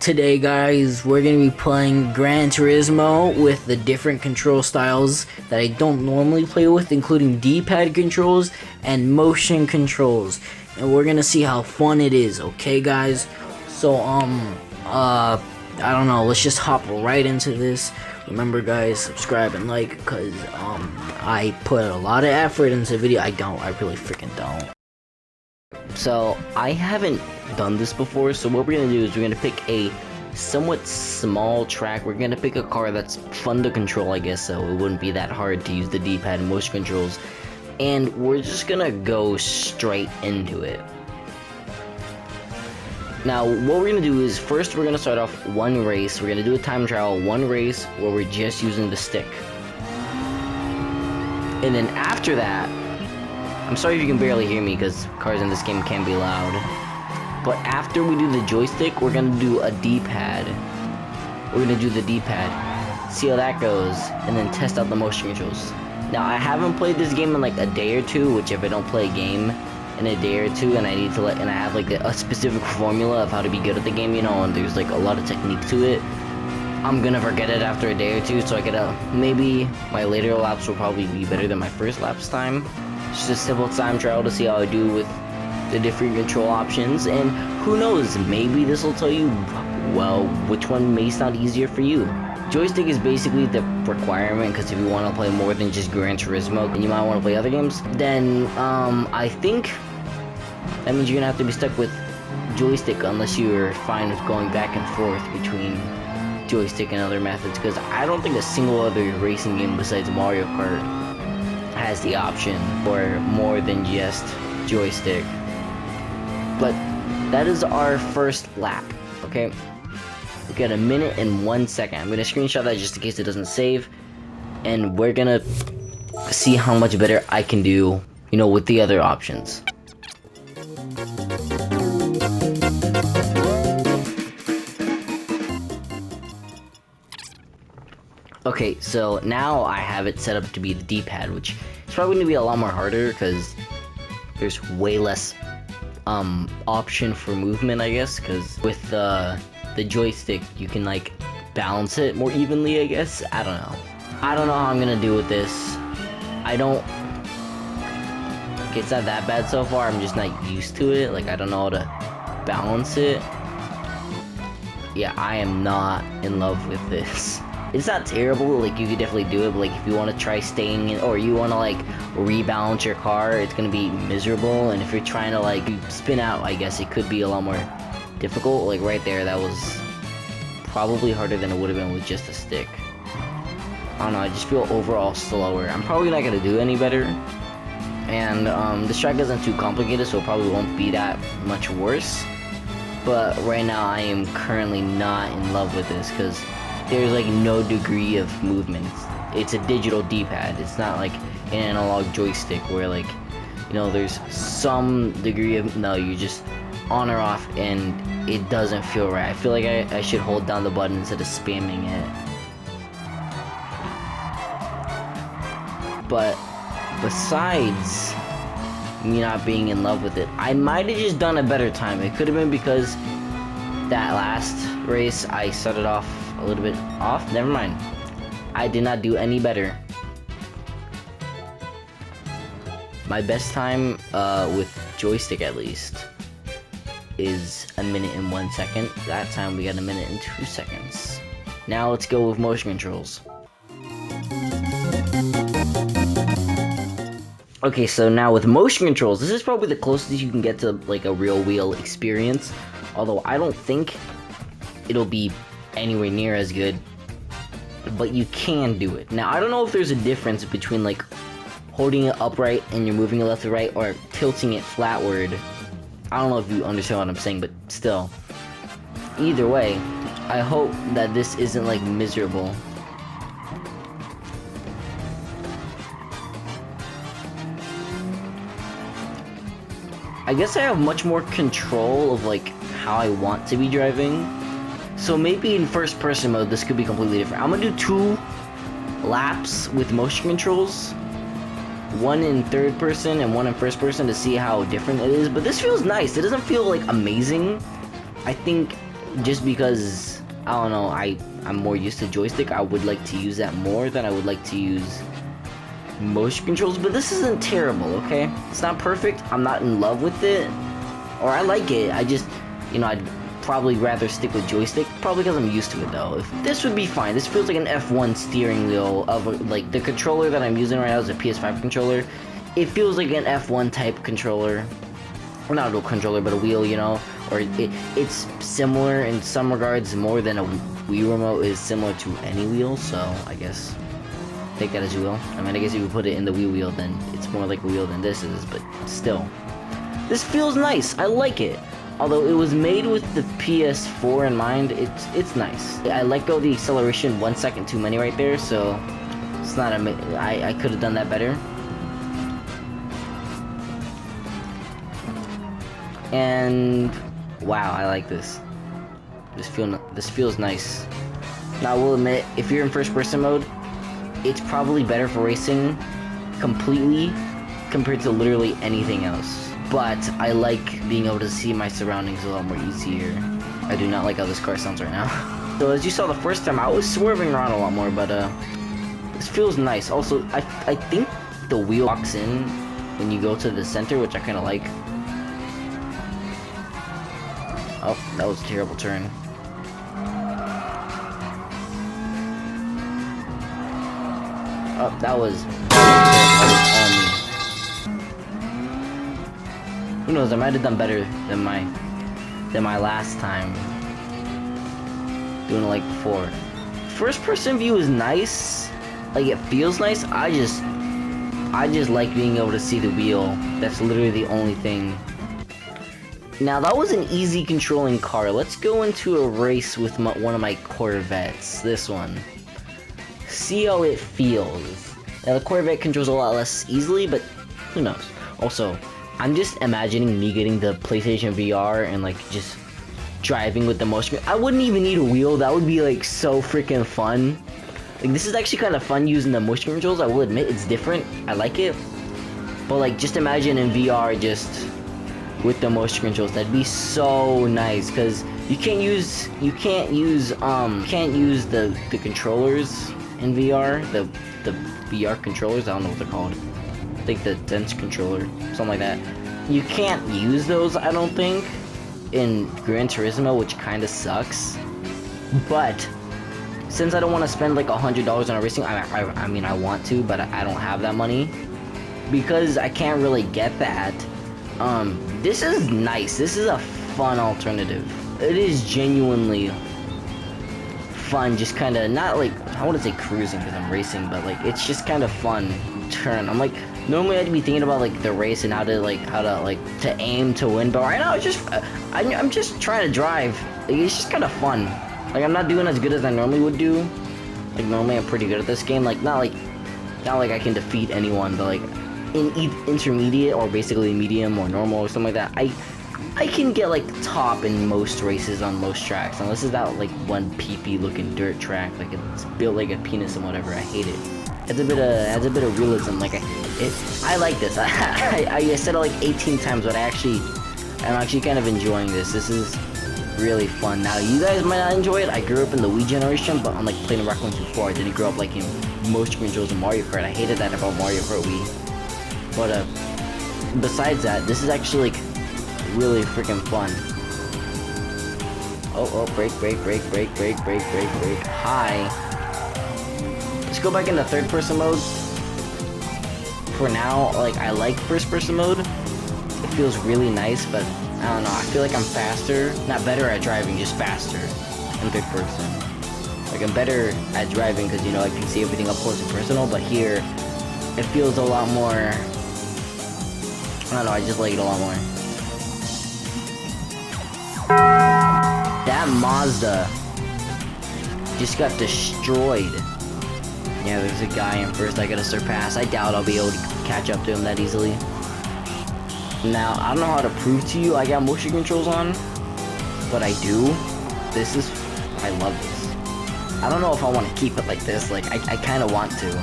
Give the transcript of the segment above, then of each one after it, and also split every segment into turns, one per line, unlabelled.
Today, guys, we're going to be playing Gran Turismo with the different control styles that I don't normally play with, including D-pad controls and motion controls. And we're going to see how fun it is, okay, guys? So, I don't know, let's just hop right into this. Remember, guys, subscribe and like, because, I put a lot of effort into the video. I really freaking don't. So, I haven't done this before, so what we're gonna do is we're gonna pick a somewhat small track. We're gonna pick a car that's fun to control, I guess, so it wouldn't be that hard to use the D-pad and motion controls. And we're just gonna go straight into it. Now, what we're gonna do is, first we're gonna start off one race. We're gonna do a time trial, one race, where we're just using the stick. And then after that, I'm sorry if you can barely hear me, because cars in this game can be loud. But after we do the joystick, we're gonna do a D-pad. We're gonna do the D-pad, see how that goes, and then test out the motion controls. Now, I haven't played this game in like a day or two, which if I don't play a game in a day or two, and I need to and I have like a specific formula of how to be good at the game, you know, and there's like a lot of technique to it, I'm gonna forget it after a day or two, so I gotta, maybe my later laps will probably be better than my first laps time. Just a simple time trial to see how I do with the different control options, and who knows, maybe this will tell you, well, which one may sound easier for you. Joystick is basically the requirement, because if you want to play more than just Gran Turismo, and you might want to play other games, then I think that means you're gonna have to be stuck with joystick unless you're fine with going back and forth between joystick and other methods, because I don't think a single other racing game besides Mario Kart has the option for more than just joystick. But that is our first lap, okay? We got 1 minute and 1 second. I'm gonna screenshot that just in case it doesn't save, and we're gonna see how much better I can do, you know, with the other options. Okay, so now I have it set up to be the D-pad, which is probably going to be a lot more harder because there's way less option for movement, I guess, because with the joystick you can like balance it more evenly, I guess. I don't know how I'm gonna do with this. It's not that bad so far. I'm just not used to it. Like, I don't know how to balance it. Yeah, I am not in love with this. It's not terrible, like, you could definitely do it, but like, if you want to try staying in, or you want to like rebalance your car, it's gonna be miserable. And if you're trying to like spin out, I guess it could be a lot more difficult. Like right there, that was probably harder than it would have been with just a stick. I don't know, I just feel overall slower. I'm probably not gonna do any better, and this track isn't too complicated, so it probably won't be that much worse. But right now, I am currently not in love with this because there's like no degree of movement. It's a digital D-pad. It's not like an analog joystick where, like, you know, there's some degree of, no, you just on or off, and it doesn't feel right. I feel like I should hold down the button instead of spamming it. But besides me not being in love with it, I might have just done a better time. It could have been because that last race I started off a little bit off. Never mind, I did not do any better. My best time with joystick, at least, is 1 minute and 1 second. That time we got 1 minute and 2 seconds. Now let's go with motion controls. Okay, so now with motion controls, this is probably the closest you can get to like a real wheel experience, although I don't think it'll be anywhere near as good, but you can do it. Now, I don't know if there's a difference between like holding it upright and you're moving it left to right, or tilting it flatward. I don't know if you understand what I'm saying, but still, either way, I hope that this isn't like miserable. I guess I have much more control of like how I want to be driving. So maybe in first person mode this could be completely different. I'm gonna do 2 laps with motion controls, 1 in third person and 1 in first person, to see how different it is. But this feels nice. It doesn't feel like amazing. I think just because, I don't know, I'm more used to joystick. I would like to use that more than I would like to use motion controls, but this isn't terrible, okay? It's not perfect. I'm not in love with it, or I like it. I just, you know, I'd probably rather stick with joystick, probably because I'm used to it though. This would be fine. This feels like an F1 steering wheel of like the controller that I'm using right now is a PS5 controller. It feels like an F1 type controller, or not a controller, but a wheel, you know, or it's similar in some regards more than a Wii remote is similar to any wheel, so I guess take that as you will. I mean, I guess if you put it in the Wii wheel, then it's more like a wheel than this is, but still. This feels nice. I like it. Although it was made with the PS4 in mind, it's nice. I let go of the acceleration 1 second too many right there, so it's not I could have done that better. And wow, I like this. This feels nice. Now I will admit, if you're in first person mode, it's probably better for racing completely compared to literally anything else. But I like being able to see my surroundings a lot more easier. I do not like how this car sounds right now. So as you saw the first time, I was swerving around a lot more, but this feels nice. Also, I think the wheel locks in when you go to the center, which I kind of like. Oh, that was a terrible turn. Oh, that was on me. Who knows? I might have done better than my last time doing it like before. First person view is nice. Like, it feels nice. I just like being able to see the wheel. That's literally the only thing. Now that was an easy controlling car. Let's go into a race with one of my Corvettes. This one. See how it feels. Now the Corvette controls a lot less easily, but who knows? Also, I'm just imagining me getting the PlayStation VR and like just driving with the motion. I wouldn't even need a wheel. That would be like so freaking fun. Like, this is actually kind of fun using the motion controls. I will admit it's different. I like it. But like, just imagine in VR just with the motion controls. That'd be so nice, because you can't use the controllers in VR. The VR controllers. I don't know what they're called. I think the Sense controller, something like that. You can't use those, I don't think, in Gran Turismo, which kind of sucks. But since I don't want to spend like $100 on a racing, I mean, I want to, but I don't have that money because I can't really get that. This is nice. This is a fun alternative. It is genuinely fun. Just kind of not like, I wouldn't say cruising because I'm racing, but like it's just kind of fun turn. I'm like, normally I'd be thinking about like the race and how to aim to win, but right now it's just I'm just trying to drive. Like, it's just kind of fun. Like, I'm not doing as good as I normally would do. Like, normally I'm pretty good at this game. Like not like I can defeat anyone, but like in intermediate or basically medium or normal or something like that, I can get like top in most races on most tracks. Unless it's that like one peepee looking dirt track, like it's built like a penis and whatever. I hate it. Adds a bit of realism. Like I like this. I said it like 18 times, but I'm actually kind of enjoying this. This is really fun. Now you guys might not enjoy it. I grew up in the Wii generation, but unlike playing Rock 124, I didn't grow up like in motion controls in Mario Kart. I hated that about Mario Kart Wii. But besides that, this is actually like really freaking fun. Oh, break. Hi. Let's go back into third person mode. For now, like, I like first person mode. It feels really nice, but I don't know. I feel like I'm faster, not better at driving, just faster in third person. Like, I'm better at driving because, you know, I can see everything up close and personal, but here it feels a lot more, I don't know, I just like it a lot more. That Mazda just got destroyed. Yeah, there's a guy in first I gotta surpass. I doubt I'll be able to catch up to him that easily. Now, I don't know how to prove to you I got motion controls on, but I do. I love this. I don't know if I want to keep it like this. Like, I kind of want to.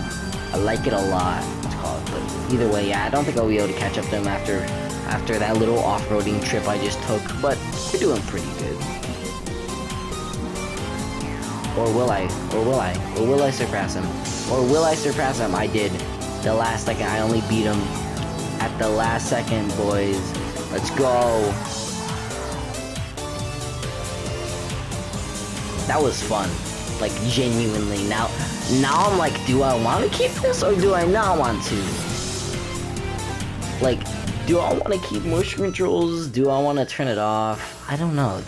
I like it a lot. Let's call it. But either way, yeah, I don't think I'll be able to catch up to him after that little off-roading trip I just took. But we're doing pretty good. Or will I? Or will I? Or will I surpass him? Or will I surpass him? I did. The last second. I only beat him at the last second, boys. Let's go. That was fun. Like, genuinely. Now I'm like, do I want to keep this or do I not want to? Like, do I want to keep motion controls? Do I want to turn it off? I don't know.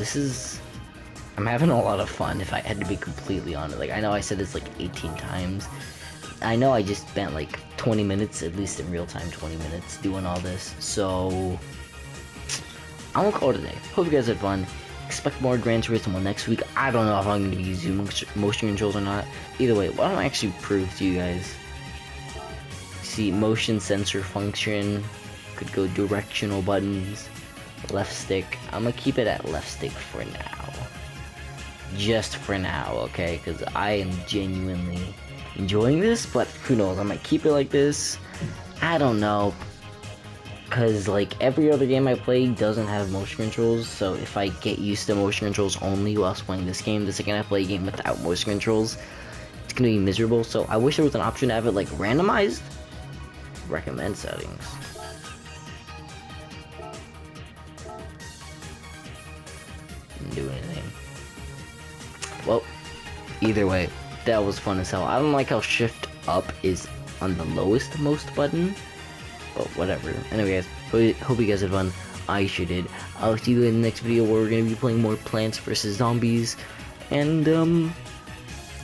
I'm having a lot of fun, if I had to be completely honest. Like, I know I said this like 18 times. I know I just spent like 20 minutes, at least in real time, 20 minutes doing all this. So, I'm gonna call it a day. Hope you guys had fun. Expect more Gran Turismo next week. I don't know if I'm gonna be using motion controls or not. Either way, why don't I actually prove to you guys? See, motion sensor function. Could go directional buttons. Left stick. I'm gonna keep it at left stick for now. Just for now, okay? Because I am genuinely enjoying this, but who knows? I might keep it like this. I don't know. Because, like, every other game I play doesn't have motion controls, so if I get used to motion controls only whilst playing this game, the second I play a game without motion controls, it's gonna be miserable. So I wish there was an option to have it, like, randomized. Recommend settings. Didn't do anything. Well, either way, that was fun as hell. I don't like how shift up is on the lowest most button, but whatever. Anyway, guys, hope you guys had fun. I sure did. I'll see you in the next video where we're gonna be playing more Plants vs Zombies, and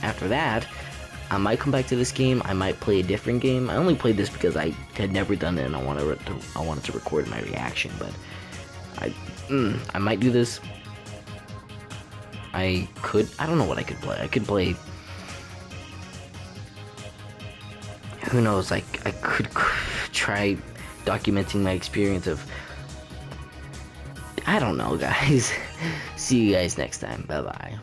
after that, I might come back to this game. I might play a different game. I only played this because I had never done it and I wanted to record my reaction, but I might do this. I don't know what I could play. I could play, who knows, I could try documenting my experience of, I don't know, guys. See you guys next time. Bye bye.